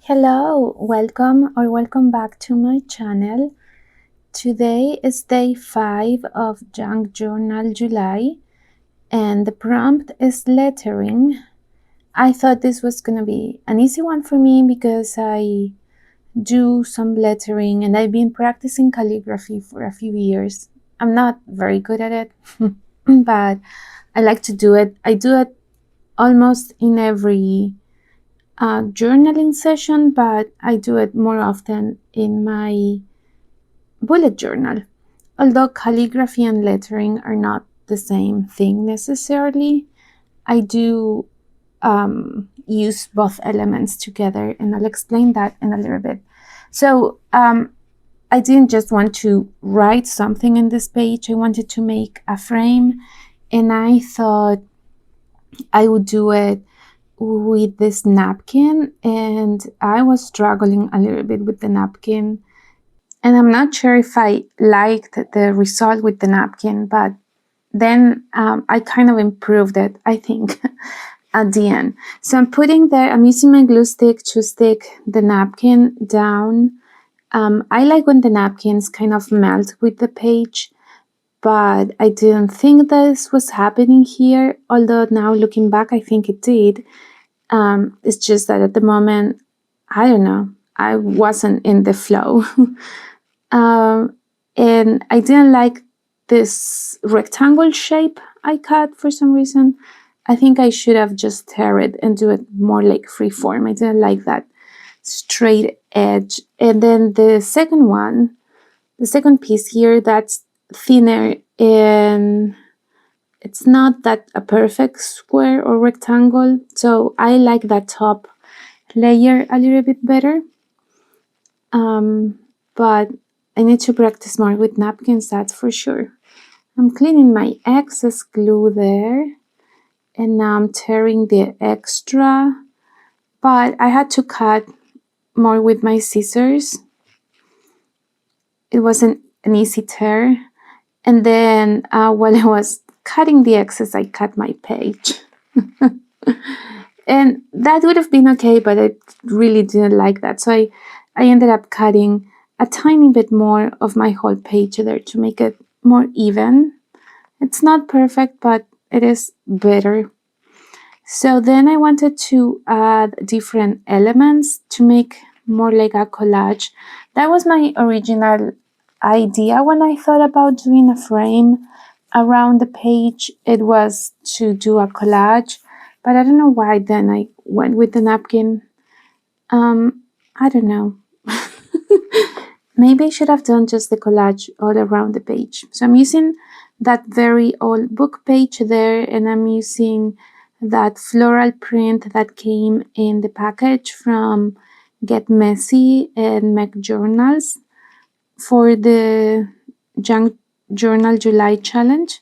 Hello, welcome back to my channel. Today is day 5 of Junk Journal July and the prompt is lettering. I thought this was gonna be an easy one for me because I do some lettering and I've been practicing calligraphy for a few years. I'm not very good at it, but I like to do it. I do it almost in every journaling session, but I do it more often in my bullet journal. Although calligraphy and lettering are not the same thing necessarily, I do use both elements together, and I'll explain that in a little bit. So I didn't just want to write something in this page, I wanted to make a frame, and I thought I would do it with this napkin, and I was struggling a little bit with the napkin, and I'm not sure if I liked the result with the napkin, but then I kind of improved it, I think, at the end. So I'm using my glue stick to stick the napkin down. I like when the napkins kind of melt with the page, but I didn't think this was happening here, although now looking back I think it did. It's just that at the moment, I don't know, I wasn't in the flow. And I didn't like this rectangle shape I cut for some reason. I think I should have just tear it and do it more like free form. I didn't like that straight edge. And then the second piece here, that's thinner and it's not that a perfect square or rectangle, so I like that top layer a little bit better. But I need to practice more with napkins, that's for sure. I'm cleaning my excess glue there, and now I'm tearing the extra, but I had to cut more with my scissors. It wasn't an easy tear. And then while I was cutting the excess, I cut my page. And that would have been okay, but I really didn't like that. So I ended up cutting a tiny bit more of my whole page there to make it more even. It's not perfect, but it is better. So then I wanted to add different elements to make more like a collage. That was my original idea when I thought about doing a frame around the page. It was to do a collage, but I don't know why then I went with the napkin. I don't know. Maybe I should have done just the collage all around the page. So I'm using that very old book page there, and I'm using that floral print that came in the package from Get Messy and Make Journals for the Junk Journal July challenge.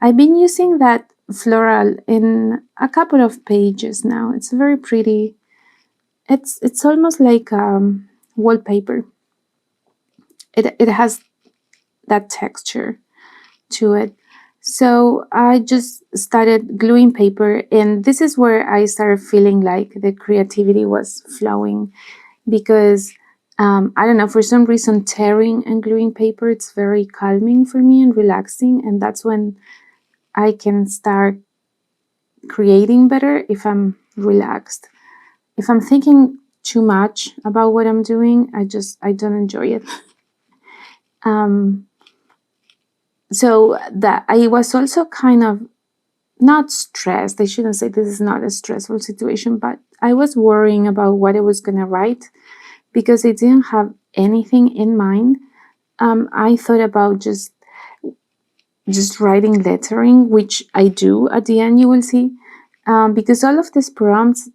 I've been using that floral in a couple of pages now. It's very pretty. It's almost like wallpaper. It has that texture to it. So I just started gluing paper, and this is where I started feeling like the creativity was flowing, because I don't know, for some reason tearing and gluing paper, it's very calming for me and relaxing, and that's when I can start creating better, if I'm relaxed. If I'm thinking too much about what I'm doing, I don't enjoy it. So that I was also kind of not stressed. I shouldn't say this is not a stressful situation, but I was worrying about what I was gonna write because I didn't have anything in mind. I thought about just writing lettering, which I do at the end, you will see, because all of these prompts,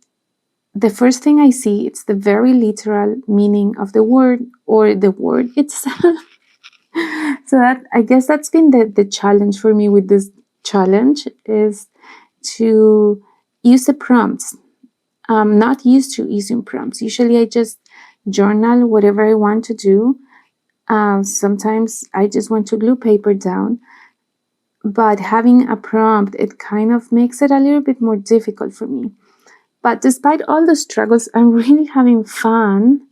the first thing I see, it's the very literal meaning of the word or the word itself. So that, I guess that's been the challenge for me with this challenge, is to use the prompts. I'm not used to using prompts. Usually I just journal whatever I want to do. Sometimes I just want to glue paper down, but having a prompt, it kind of makes it a little bit more difficult for me. But despite all the struggles, I'm really having fun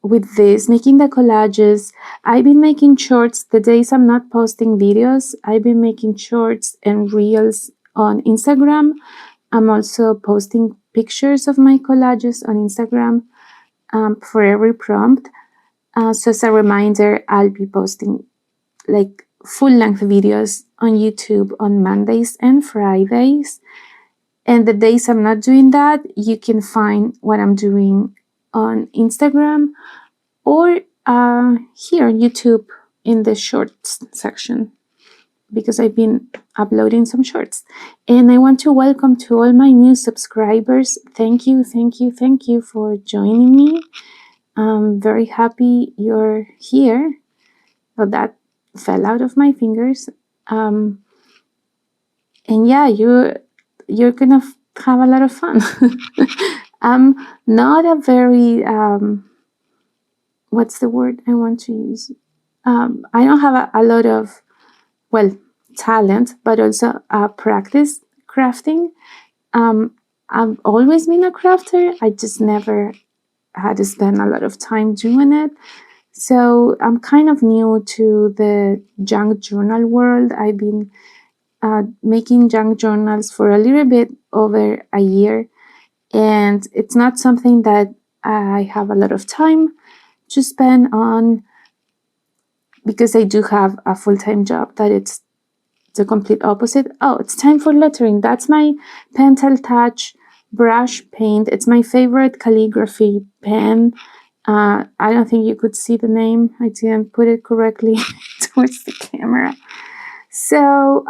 with this, making the collages. I've been making shorts the days I'm not posting videos. I've been making shorts and reels on Instagram. I'm also posting pictures of my collages on Instagram for every prompt. So as a reminder, I'll be posting like full-length videos on YouTube on Mondays and Fridays. And the days I'm not doing that, you can find what I'm doing on Instagram or here on YouTube in the shorts section, because I've been uploading some shorts. And I want to welcome to all my new subscribers. Thank you, thank you, thank you for joining me. I'm very happy you're here. Well, that fell out of my fingers. And yeah, you're gonna have a lot of fun. I'm not a very what's the word I want to use? I don't have a lot of, well, talent, but also practice crafting. I've always been a crafter. I just never had to spend a lot of time doing it. So I'm kind of new to the junk journal world. I've been making junk journals for a little bit over a year, and it's not something that I have a lot of time to spend on, because I do have a full-time job that it's the complete opposite. Oh, it's time for lettering. That's my Pentel Touch brush paint. It's my favorite calligraphy pen. I don't think you could see the name. I didn't put it correctly towards the camera. So,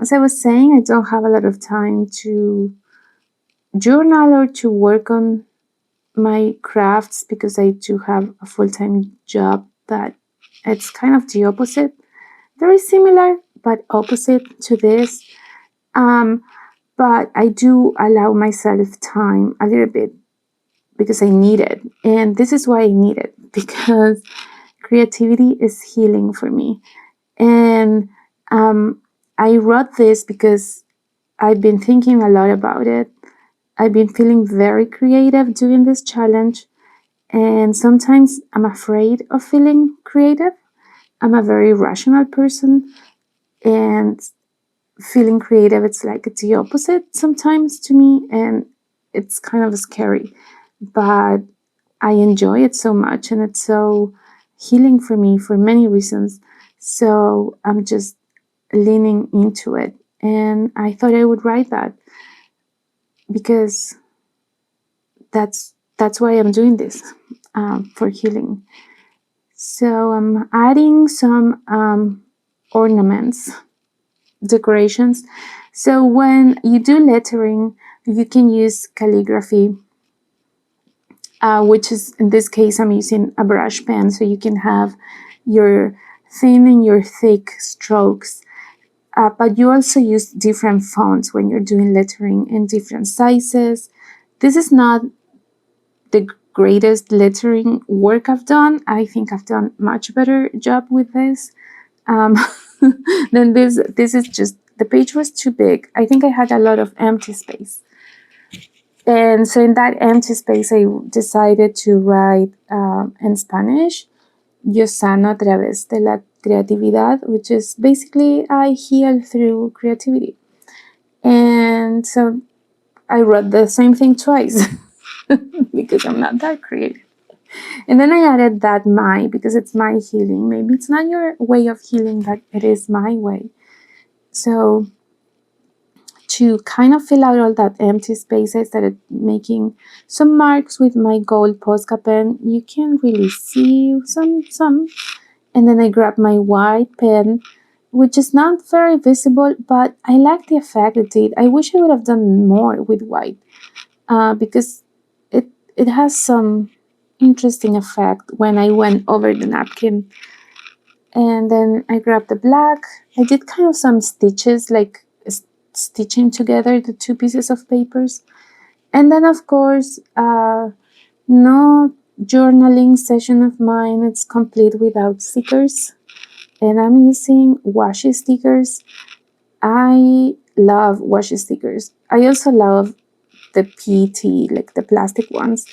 as I was saying, I don't have a lot of time to journal or to work on my crafts because I do have a full-time job, but it's kind of the opposite. Very similar, but opposite to this. But I do allow myself time a little bit because I need it. And this is why I need it, because creativity is healing for me. And I wrote this because I've been thinking a lot about it. I've been feeling very creative doing this challenge. And sometimes I'm afraid of feeling creative. I'm a very rational person, and feeling creative, it's like it's the opposite sometimes to me, and it's kind of scary. But I enjoy it so much, and it's so healing for me for many reasons. So I'm just leaning into it. And I thought I would write that because that's why I'm doing this, for healing. So I'm adding some ornaments, decorations. So when you do lettering, you can use calligraphy, which is, in this case, I'm using a brush pen. So you can have your thin and your thick strokes. But you also use different fonts when you're doing lettering in different sizes. This is not the greatest lettering work I've done. I think I've done much better job with this. Then this is just, the page was too big. I think I had a lot of empty space. And so in that empty space, I decided to write in Spanish, Yo sano a través de la creatividad, which is basically I heal through creativity. And so I wrote the same thing twice because I'm not that creative. And then I added that my, because it's my healing. Maybe it's not your way of healing, but it is my way. So to kind of fill out all that empty space, I started making some marks with my gold Posca pen. You can really see some. And then I grabbed my white pen, which is not very visible, but I like the effect it did. I wish I would have done more with white, because it has some interesting effect when I went over the napkin. And then I grabbed the black. I did kind of some stitches, like stitching together the two pieces of papers. And then, of course, no journaling session of mine, it's complete without stickers. And I'm using washi stickers. I love washi stickers. I also love the PET, like the plastic ones.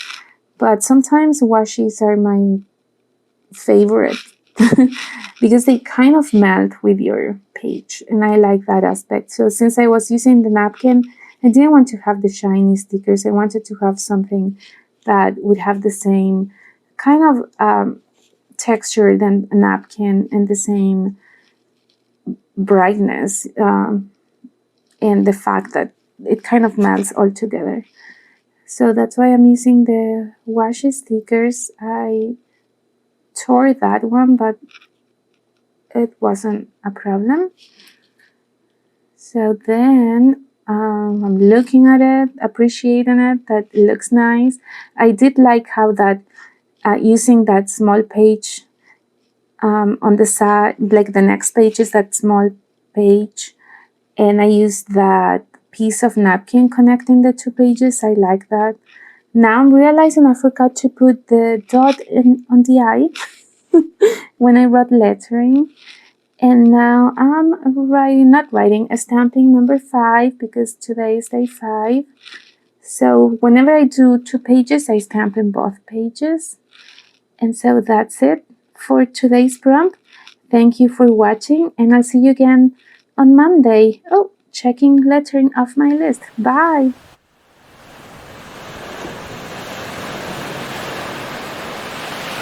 But sometimes washes are my favorite because they kind of melt with your page, and I like that aspect. So since I was using the napkin, I didn't want to have the shiny stickers. I wanted to have something that would have the same kind of texture than a napkin and the same brightness, and the fact that it kind of melts all together. So that's why I'm using the washi stickers. I tore that one, but it wasn't a problem. So then I'm looking at it, appreciating it, that it looks nice. I did like how that using that small page on the side, like the next page is that small page, and I used that piece of napkin connecting the two pages. I like that. Now I'm realizing I forgot to put the dot on the eye when I wrote lettering. And now I'm stamping number 5 because today is day 5. So whenever I do 2 pages, I stamp in both pages. And so that's it for today's prompt. Thank you for watching, and I'll see you again on Monday. Oh, checking lettering off my list. Bye!